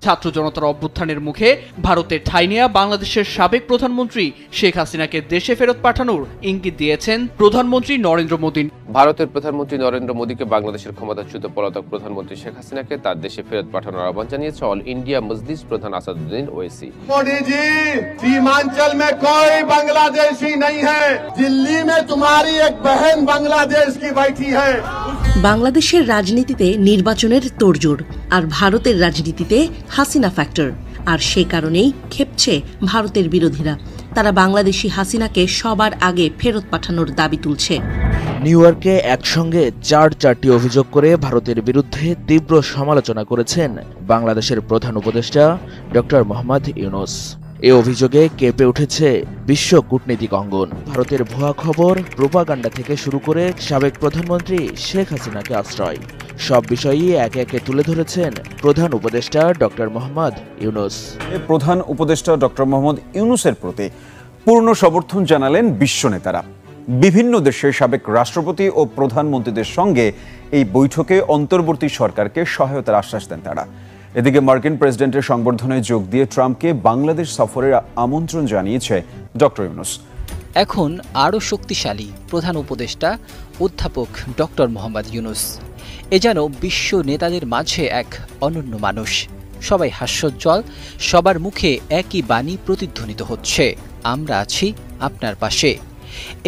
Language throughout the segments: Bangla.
ছাত্র জনতার অভ্যুত্থানের মুখে ভারতের ঠাঁই নেয়া বাংলাদেশের সাবেক প্রধানমন্ত্রী শেখ হাসিনাকে দেশে ফেরত পাঠানোর ইঙ্গিত দিয়েছেন প্রধানমন্ত্রী নরেন্দ্র মোদী। ভারতের প্রধানমন্ত্রী নরেন্দ্র মোদীকে বাংলাদেশের ক্ষমতাচ্যুত পলাতক প্রধানমন্ত্রী শেখ হাসিনাকে তার দেশে ফেরত পাঠানোর আহ্বান জানিয়েছে অল ইন্ডিয়া মজলিস প্রধান আসাদুদ্দিন ওয়েসি। मोदी जी, सीमांचल में कोई बांग्लादेशी नहीं है। दिल्ली में तुम्हारी एक बहन बांग्लादेश की बैठी है। বাংলাদেশের রাজনীতিতে নির্বাচনের তোড়জোড়, আর ভারতের রাজনীতিতে হাসিনা ফ্যাক্টর। আর সে কারণেই ক্ষেপছে ভারতের বিরোধীরা। তারা বাংলাদেশি হাসিনাকে সবার আগে ফেরত পাঠানোর দাবি তুলছে। নিউ ইয়র্কে একসঙ্গে চারটি অভিযোগ করে ভারতের বিরুদ্ধে তীব্র সমালোচনা করেছেন বাংলাদেশের প্রধান উপদেষ্টা ডক্টর মোহাম্মদ ইউনূস। এ অভিযোগে কেঁপে উঠেছে বিশ্ব কূটনীতিক অঙ্গন। ভারতের ভুয়া খবর, প্রোপাগান্ডা থেকে শুরু করে সাবেক প্রধানমন্ত্রী শেখ হাসিনাকে আশ্রয়, সব বিষয়ই একে একে তুলে ধরেছেন প্রধান উপদেষ্টা ডক্টর মোহাম্মদ ইউনূস। প্রধান উপদেষ্টা ডক্টর মোহাম্মদ ইউনূসের প্রতি পূর্ণ সমর্থন জানালেন বিশ্ব নেতারা। বিভিন্ন দেশের সাবেক রাষ্ট্রপতি ও প্রধানমন্ত্রীদের সঙ্গে এই বৈঠকে অন্তর্বর্তী সরকারকে সহায়তার আশ্বাস দেন তারা। এদিকে মার্কিন প্রেসিডেন্টের সংবর্ধনায় যোগ দিয়ে ট্রাম্পকে বাংলাদেশ সফরের আমন্ত্রণ জানিয়েছে ডক্টর ইউনূস। এখন আরও শক্তিশালী প্রধান উপদেষ্টা অধ্যাপক ডক্টর মোহাম্মদ ইউনূস। এ যেন বিশ্ব নেতাদের মাঝে এক অনন্য মানুষ। সবাই হাস্যোজ্জ্বল, সবার মুখে একই বাণী প্রতিধ্বনিত হচ্ছে, আমরা আছি আপনার পাশে।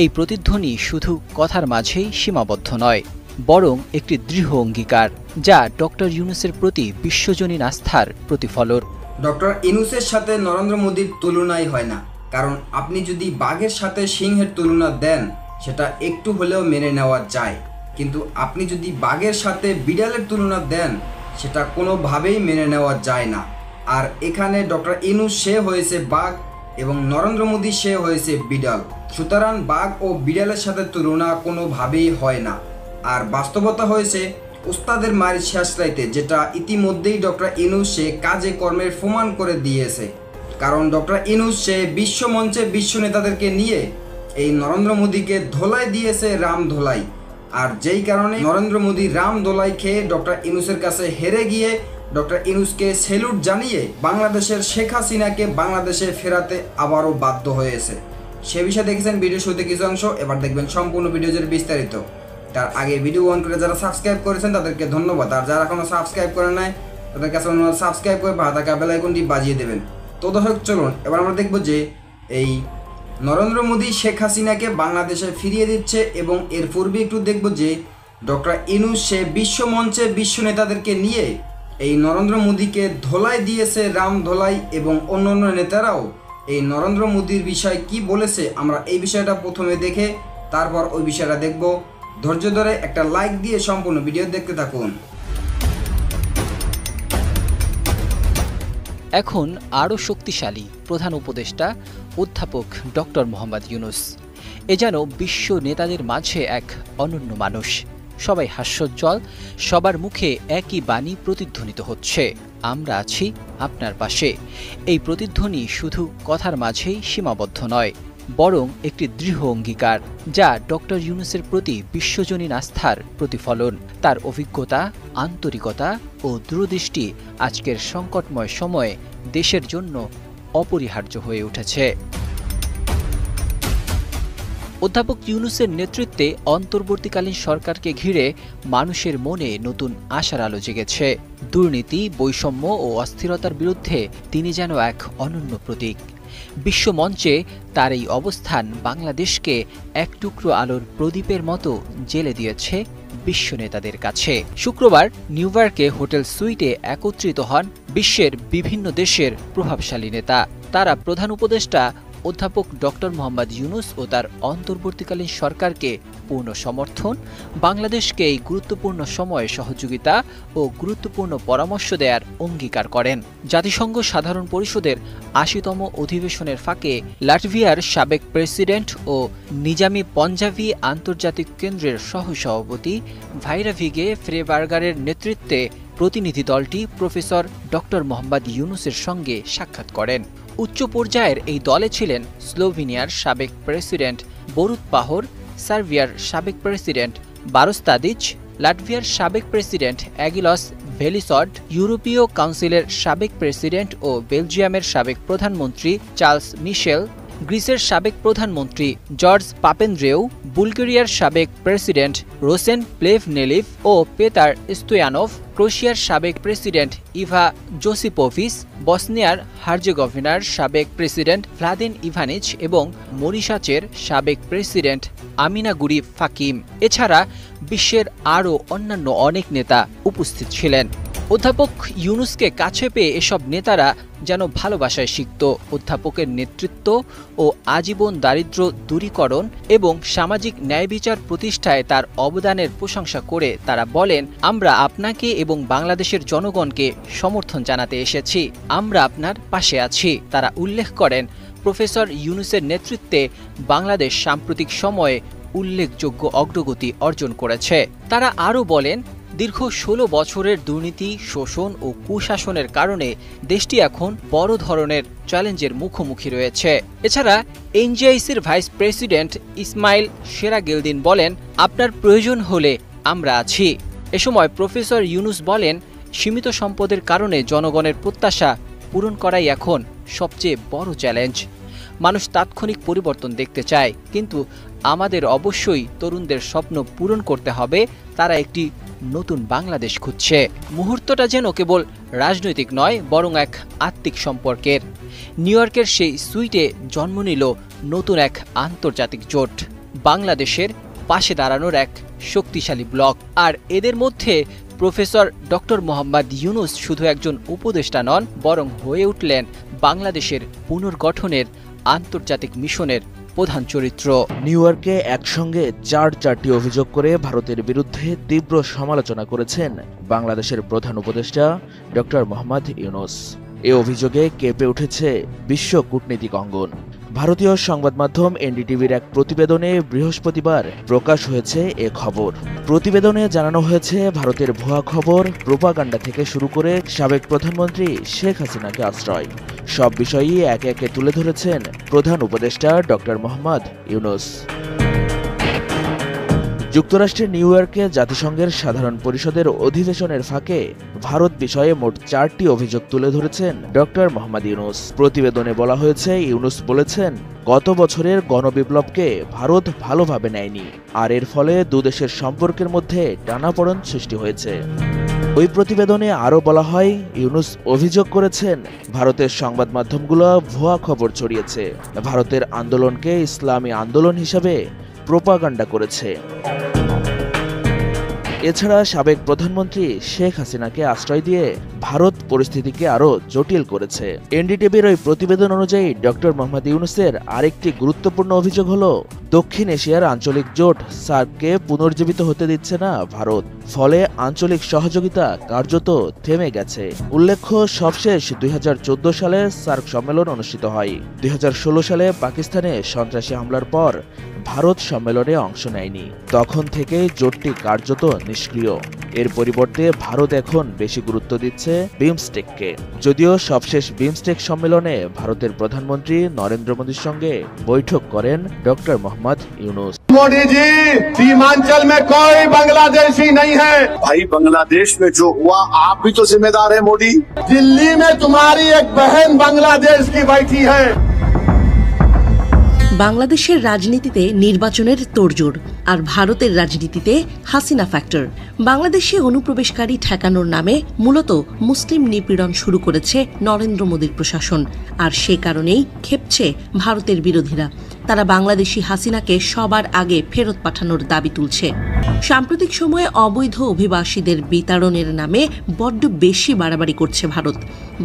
এই প্রতিধ্বনি শুধু কথার মাঝেই সীমাবদ্ধ নয়, বরং একটি দৃঢ় অঙ্গীকার, যা ডক্টর ইউনূসের প্রতি বিশ্বজনীন আস্থার প্রতিফলন। ডক্টর ইউনূসের সাথে নরেন্দ্র মোদীর তুলনাই হয় না, কারণ আপনি যদি বাঘের সাথে সিংহের তুলনা দেন সেটা একটু হলেও মেনে নেওয়া যায়, কিন্তু আপনি যদি বাঘের সাথে বিড়ালের তুলনা দেন সেটা কোনোভাবেই মেনে নেওয়া যায় না। আর এখানে ডক্টর ইউনূস সে হয়েছে বাঘ এবং নরেন্দ্র মোদী সে হয়েছে বিড়াল। সুতরাং বাঘ ও বিড়ালের সাথে তুলনা কোনোভাবেই হয় না। আর বাস্তবতা হয়েছে ওস্তাদের মায়ের শেষরাইতে, যেটা ইতিমধ্যেই ডক্টর ইউনূস সে কাজে কর্মের প্রমাণ করে দিয়েছে। কারণ ডক্টর ইউনূস সে বিশ্ব মঞ্চে বিশ্ব নেতাদেরকে নিয়ে এই নরেন্দ্র মোদীকে ধোলাই দিয়েছে রাম ধোলাই। আর যেই কারণে নরেন্দ্র মোদী রাম ধোলাই খেয়ে ডক্টর ইউনূসের কাছে হেরে গিয়ে ডক্টর ইউনূসকে স্যালুট জানিয়ে বাংলাদেশের শেখ হাসিনাকে বাংলাদেশে ফেরাতে আবারও বাধ্য হয়েছে। সে বিষয়ে দেখেছেন ভিডিও শুরুতে কিছু অংশ, এবার দেখবেন সম্পূর্ণ ভিডিওর বিস্তারিত। তার আগে ভিডিও অন করে যারা সাবস্ক্রাইব করেছেন তাদেরকে ধন্যবাদ, আর যারা এখনো সাবস্ক্রাইব করেন নাই তাদের কাছে অনুরোধ সাবস্ক্রাইব করে বা থাকা বেল আইকনটি বাজিয়ে দেবেন। তো দর্শক চলুন এবার আমরা দেখব যে এই নরেন্দ্র মোদী শেখ হাসিনাকে বাংলাদেশে ফিরিয়ে দিচ্ছে, এবং এর পূর্বে একটু দেখব যে ডক্টর ইউনূস সে বিশ্ব মঞ্চে বিশ্ব নেতাদেরকে নিয়ে এই নরেন্দ্র মোদীকে ধোলাই দিয়েছে রাম ধোলাই, এবং অন্যান্য নেতারাও এই নরেন্দ্র মোদীর বিষয়ে কি বলেছে আমরা এই বিষয়টা প্রথমে দেখে তারপর ওই বিষয়টা দেখব। ধৈর্য ধরে একটা লাইক দিয়ে সম্পূর্ণ ভিডিও দেখতে থাকুন। এখন আরও শক্তিশালী প্রধান উপদেষ্টা অধ্যাপক ডক্টর মোহাম্মদ ইউনূস। এ যেন বিশ্ব নেতাদের মাঝে এক অনন্য মানুষ। সবাই হাস্যোজ্জ্বল, সবার মুখে একই বাণী প্রতিধ্বনিত হচ্ছে, আমরা আছি আপনার পাশে। এই প্রতিধ্বনি শুধু কথার মাঝেই সীমাবদ্ধ নয়, বরং একটি দৃঢ় অঙ্গীকার, যা ডক্টর ইউনূসের প্রতি বিশ্বজনীন আস্থার প্রতিফলন। তার অভিজ্ঞতা, আন্তরিকতা ও দূরদৃষ্টি আজকের সংকটময় সময়ে দেশের জন্য অপরিহার্য হয়ে উঠেছে। অধ্যাপক ইউনূসের নেতৃত্বে অন্তর্বর্তীকালীন সরকারকে ঘিরে মানুষের মনে নতুন আশার আলো জেগেছে। দুর্নীতি, বৈষম্য ও অস্থিরতার বিরুদ্ধে তিনি যেন এক অনন্য প্রতীক। বিশ্বমঞ্চে তার এই অবস্থান বাংলাদেশকে এক টুকরো আলোর প্রদীপের মতো জ্বেলে দিয়েছে বিশ্ব নেতাদের কাছে। শুক্রবার নিউ ইয়র্কে হোটেল সুইটে একত্রিত হন বিশ্বের বিভিন্ন দেশের প্রভাবশালী নেতা। তারা প্রধান উপদেষ্টা অধ্যাপক ডক্টর মোহাম্মদ ইউনূস ও তার অন্তর্বর্তীকালীন সরকারকে পূর্ণ সমর্থন, বাংলাদেশকে এই গুরুত্বপূর্ণ সময়ে সহযোগিতা ও গুরুত্বপূর্ণ পরামর্শ দেওয়ার অঙ্গীকার করেন। জাতিসংঘ সাধারণ পরিষদের ৮০তম অধিবেশনের ফাঁকে লাটভিয়ার সাবেক প্রেসিডেন্ট ও নিজামি পঞ্জাবি আন্তর্জাতিক কেন্দ্রের সহসভাপতি ভাইরাভিগে ফ্রেবার্গারের নেতৃত্বে প্রতিনিধি দলটি প্রফেসর ডক্টর মোহাম্মদ ইউনূসের সঙ্গে সাক্ষাৎ করেন। উচ্চ পর্যায়ের এই দলে ছিলেন স্লোভেনিয়ার সাবেক প্রেসিডেন্ট বরুত পাহর, সার্বিয়ার সাবেক প্রেসিডেন্ট বারোস তাদিচ, লাটভিয়ার সাবেক প্রেসিডেন্ট অ্যাগিলস ভেলিসড, ইউরোপীয় কাউন্সিলের সাবেক প্রেসিডেন্ট ও বেলজিয়ামের সাবেক প্রধানমন্ত্রী চার্লস মিশেল, গ্রিসের সাবেক প্রধানমন্ত্রী জর্জ পাপেন্দ্রেউ, বুলগেরিয়ার সাবেক প্রেসিডেন্ট রোসেন প্লেভনেলিভ ও পেতার স্টোয়ানভ, ক্রোয়েশিয়ার সাবেক প্রেসিডেন্ট ইভা জোসিপোভিচ, বসনিয়ার হার্জেগোভিনার সাবেক প্রেসিডেন্ট ভ্লাদিন ইভানিচ এবং মরিশাচের সাবেক প্রেসিডেন্ট আমিনা গুরি ফাকিম। এছাড়া বিশ্বের আরও অন্যান্য অনেক নেতা উপস্থিত ছিলেন। অধ্যাপক ইউনুসকে কাছে পেয়ে এসব নেতারা যেন ভালোবাসায় সিক্ত। অধ্যাপকের নেতৃত্ব ও আজীবন দারিদ্র্য দূরীকরণ এবং সামাজিক ন্যায় বিচার প্রতিষ্ঠায় তার অবদানের প্রশংসা করে তারা বলেন, আমরা আপনাকে এবং বাংলাদেশের জনগণকে সমর্থন জানাতে এসেছি, আমরা আপনার পাশে আছি। তারা উল্লেখ করেন, প্রফেসর ইউনুসের নেতৃত্বে বাংলাদেশ সাম্প্রতিক সময়ে উল্লেখযোগ্য অগ্রগতি অর্জন করেছে। তারা আরও বলেন, দীর্ঘ ১৬ বছরের দুর্নীতি, শোষণ ও কুশাসনের কারণে দেশটি এখন বড় ধরনের চ্যালেঞ্জের মুখোমুখি রয়েছে। এছাড়া এনজিআইসির ভাইস প্রেসিডেন্ট ইসমাইল সেরাগিলদিন বলেন, আপনার প্রয়োজন হলে আমরা আছি। এ সময় প্রফেসর ইউনুস বলেন, সীমিত সম্পদের কারণে জনগণের প্রত্যাশা পূরণ করাই এখন সবচেয়ে বড় চ্যালেঞ্জ। মানুষ তাৎক্ষণিক পরিবর্তন দেখতে চায়, কিন্তু আমাদের অবশ্যই তরুণদের স্বপ্ন পূরণ করতে হবে। তারা একটি নতুন বাংলাদেশ খুঁজছে। মুহূর্তটা যেন কেবল রাজনৈতিক নয়, বরং এক আত্মিক সম্পর্কের। নিউ ইয়র্কের সেই সুইটে জন্ম নিল নতুন এক আন্তর্জাতিক জোট, বাংলাদেশের পাশে দাঁড়ানোর এক শক্তিশালী ব্লক। আর এদের মধ্যে প্রফেসর ডক্টর মোহাম্মদ ইউনুস শুধু একজন উপদেষ্টা নন, বরং হয়ে উঠলেন বাংলাদেশের পুনর্গঠনের আন্তর্জাতিক মিশনের প্রধান চরিত্র। নিউ ইয়র্কে একসঙ্গে চারটি অভিযোগ করে ভারতের বিরুদ্ধে তীব্র সমালোচনা করেছেন বাংলাদেশের প্রধান উপদেষ্টা ডক্টর মোহাম্মদ ইউনুস। এ অভিযোগে কেঁপে উঠেছে বিশ্ব কূটনীতিক অঙ্গন। ভারতীয় সংবাদ মাধ্যম এনডিটিভির এক প্রতিবেদনে বৃহস্পতিবার প্রকাশ হয়েছে এ খবর। প্রতিবেদনে জানানো হয়েছে, ভারতের ভুয়া খবর, প্রোপাগান্ডা থেকে শুরু করে সাবেক প্রধানমন্ত্রী শেখ হাসিনাকে আশ্রয়, সব বিষয়ই একে একে তুলে ধরেছেন প্রধান উপদেষ্টা ডক্টর মোহাম্মদ ইউনুস। যুক্তরাষ্ট্রের নিউ ইয়র্কে জাতিসংঘের সাধারণ পরিষদের অধিবেশনের ফাঁকে ভারত বিষয়ে মোট 4টি অভিযোগ তুলে ধরেছেন ডক্টর মোহাম্মদ ইউনুস। প্রতিবেদনে বলা হয়েছে, ইউনুস বলেছেন, গত বছরের গণবিপ্লবকে ভারত ভালোভাবে নেয়নি, আর এর ফলে দুদেশের সম্পর্কের মধ্যে টানাপোড়েন সৃষ্টি হয়েছে। ওই প্রতিবেদনে আরও বলা হয়, ইউনুস অভিযোগ করেছেন, ভারতের সংবাদ মাধ্যমগুলো ভুয়া খবর ছড়িয়েছে, ভারতের আন্দোলনকে ইসলামী আন্দোলন হিসাবে প্রোপাগান্ডা করেছে। এছাড়া সাবেক প্রধানমন্ত্রী শেখ হাসিনাকে আশ্রয় দিয়ে ভারত পরিস্থিতিকে আরও জটিল করেছে। এনডিটিভির ওই প্রতিবেদন অনুযায়ী ডক্টর মোহাম্মদ ইউনুসের আরেকটি গুরুত্বপূর্ণ অভিযোগ হল, দক্ষিণ এশিয়ার আঞ্চলিক জোট সার্ককে পুনর্জীবিত হতে দিচ্ছে না ভারত, ফলে আঞ্চলিক সহযোগিতা কার্যত থেমে গেছে। উল্লেখ্য, সবশেষ 2014 সালে সার্ক সম্মেলন অনুষ্ঠিত হয়। 2016 সালে পাকিস্তানে সন্ত্রাসী হামলার পর ভারত সম্মেলনে অংশ নেয়নি, তখন থেকে জোটটি কার্যত নিষ্ক্রিয়। এর পরিবর্তে ভারত এখন বেশি গুরুত্ব দিচ্ছে বিমস্টেককে। যদিও সবশেষ বিমস্টেক সম্মেলনে ভারতের প্রধানমন্ত্রী নরেন্দ্র মোদীর সঙ্গে বৈঠক করেন ডক্টর মোহাম্মদ ইউনুস। मोदी जी, सीमांचल में कोई बांग्लादेशी नहीं है। भाई, बांग्लादेश में जो हुआ आप भी तो जिम्मेदार है मोदी। दिल्ली में तुम्हारी एक बहन बांग्लादेश की बैठी है। বাংলাদেশের রাজনীতিতে নির্বাচনের তোড়জোড়, আর ভারতের রাজনীতিতে হাসিনা ফ্যাক্টর। বাংলাদেশে অনুপ্রবেশকারী ঠেকানোর নামে মূলত মুসলিম নিপীড়ন শুরু করেছে নরেন্দ্র মোদীর প্রশাসন, আর সে কারণেই ক্ষেপছে ভারতের বিরোধীরা। তারা বাংলাদেশি হাসিনাকে সবার আগে ফেরত পাঠানোর দাবি তুলছে। সাম্প্রতিক সময়ে অবৈধ অভিবাসীদের বিতাড়নের নামে বড্ড বেশি বাড়াবাড়ি করছে ভারত।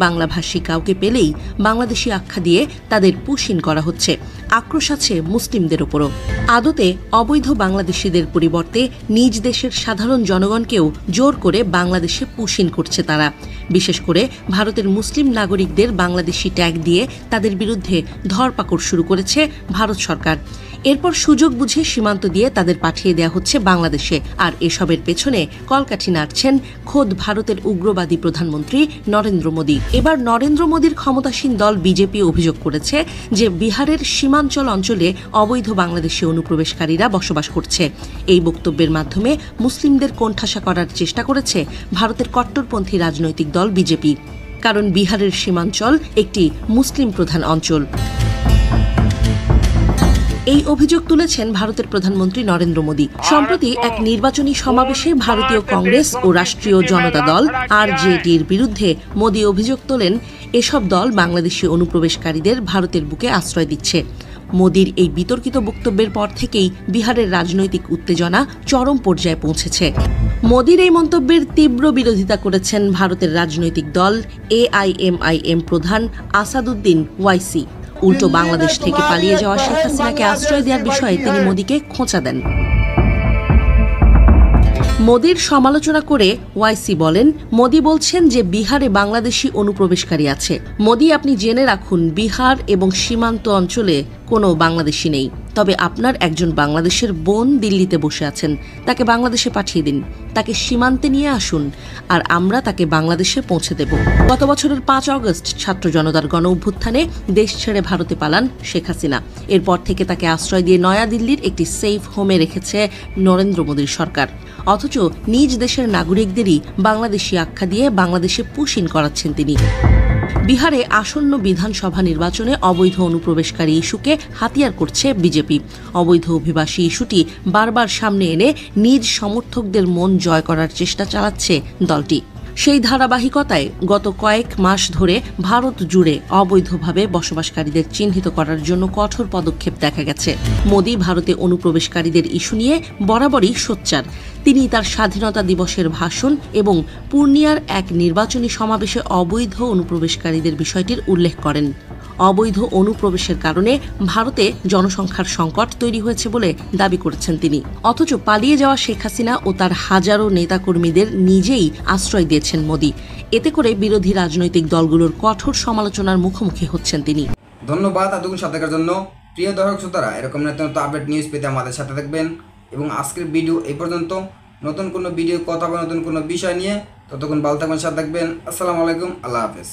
বাংলাভাষী কাউকে পেলেই বাংলাদেশি আখ্যা দিয়ে তাদের পুশিন করা হচ্ছে। আক্রোশ আছে মুসলিমদের ওপরও। আদতে অবৈধ বাংলাদেশিদের পরিবর্তে নিজ দেশের সাধারণ জনগণকেও জোর করে বাংলাদেশে পুশিন করছে তারা। বিশেষ করে ভারতের মুসলিম নাগরিকদের বাংলাদেশি ট্যাগ দিয়ে তাদের বিরুদ্ধে ধরপাকড় শুরু করেছে ভারত সরকার। এরপর সুযোগ বুঝে সীমান্ত দিয়ে তাদের পাঠিয়ে দেওয়া হচ্ছে বাংলাদেশে। আর এসবের পেছনে কলকাঠি নাড়ছেন খোদ ভারতের উগ্রবাদী প্রধানমন্ত্রী নরেন্দ্র মোদী। এবার নরেন্দ্র মোদীর ক্ষমতাসীন দল বিজেপি অভিযোগ করেছে যে বিহারের সীমাঞ্চল অঞ্চলে অবৈধ বাংলাদেশি অনুপ্রবেশকারীরা বসবাস করছে। এই বক্তব্যের মাধ্যমে মুসলিমদের কোণঠাসা করার চেষ্টা করেছে ভারতের কট্টরপন্থী রাজনৈতিক দল বিজেপি, কারণ বিহারের সীমাঞ্চল একটি মুসলিম প্রধান অঞ্চল। এই অভিযোগ তুলেছেন ভারতের প্রধানমন্ত্রী নরেন্দ্র মোদী। সম্প্রতি এক নির্বাচনী সমাবেশে ভারতীয় কংগ্রেস ও রাষ্ট্রীয় জনতা দল আরজেডির বিরুদ্ধে মোদী অভিযোগ তোলেন এসব দল বাংলাদেশি অনুপ্রবেশকারীদের ভারতের বুকে আশ্রয় দিচ্ছে। মোদীর এই বিতর্কিত বক্তব্যের পর থেকেই বিহারের রাজনৈতিক উত্তেজনা চরম পর্যায়ে পৌঁছেছে। মোদীর এই মন্তব্যের তীব্র বিরোধিতা করেছেন ভারতের রাজনৈতিক দল AIMIM প্রধান আসাদুদ্দিন ওয়াইসি। উল্টো বাংলাদেশ থেকে পালিয়ে যাওয়া শেখ হাসিনাকে আশ্রয় দেওয়ার বিষয়ে তিনি মোদীকে খোঁচা দেন। মোদীর সমালোচনা করে ওয়াইসি বলেন, মোদী বলছেন যে বিহারে বাংলাদেশি অনুপ্রবেশকারী আছে। মোদী, আপনি জেনে রাখুন, বিহার এবং সীমান্ত অঞ্চলে কোনো বাংলাদেশি নেই। তবে আপনার একজন বাংলাদেশের বোন দিল্লিতে বসে আছেন, তাকে বাংলাদেশে পাঠিয়ে দিন, তাকে সীমান্তে নিয়ে আসুন, আর আমরা তাকে বাংলাদেশে পৌঁছে দেব। গত বছরের 5 অগস্ট ছাত্র জনতার গণ অভ্যুত্থানে দেশ ছেড়ে ভারতে পালান শেখ হাসিনা। এরপর থেকে তাকে আশ্রয় দিয়ে নয়াদিল্লির একটি সেফ হোমে রেখেছে নরেন্দ্র মোদীর সরকার। অথচ নিজ দেশের নাগরিকদেরই বাংলাদেশি আখ্যা দিয়ে বাংলাদেশে পুশিন করাচ্ছেন তিনি। বিহারে আসন্ন বিধানসভা নির্বাচনে অবৈধ অনুপ্রবেশকারী ইস্যুকে হাতিয়ার করছে বিজেপি। অবৈধ অভিবাসী ইস্যুটি বারবার সামনে এনে নিজ সমর্থকদের মন জয় করার চেষ্টা চালাচ্ছে দলটি। সেই ধারাবাহিকতায় গত কয়েক মাস ধরে ভারত জুড়ে অবৈধভাবে বসবাসকারীদের চিহ্নিত করার জন্য কঠোর পদক্ষেপ দেখা গেছে। মোদী ভারতে অনুপ্রবেশকারীদের ইস্যু নিয়ে বরাবরই সোচ্চার। তিনি তার স্বাধীনতা দিবসের ভাষণ এবং পূর্ণিয়ার এক নির্বাচনী সমাবেশে অবৈধ অনুপ্রবেশকারীদের বিষয়টির উল্লেখ করেন। অবৈধ অনুপ্রবেশের কারণে ভারতে জনসংখ্যার সংকট তৈরি হয়েছে বলে দাবি করেছেন তিনি। অথচ পালিয়ে যাওয়া শেখ হাসিনা ও তার হাজারো নেতাকর্মীদের নিজেই আশ্রয় দিয়েছেন মোদী। এতে করে বিরোধী রাজনৈতিক দলগুলোর কঠোর সমালোচনার মুখোমুখি হচ্ছেন তিনি। ধন্যবাদ এতক্ষণ সাথে থাকার জন্য। প্রিয় দর্শক শ্রোতারা, এরকম নতুন আপডেট নিউজ পেতে আমাদের সাথে থাকবেন। এবং আজকের ভিডিও এই পর্যন্ত। নতুন কোনো ভিডিও কথা বা নতুন কোনো বিষয় নিয়ে ততক্ষণ ভালো থাকবেন, সাথে থাকবেন। আসসালামু আলাইকুম, আল্লাহ হাফেজ।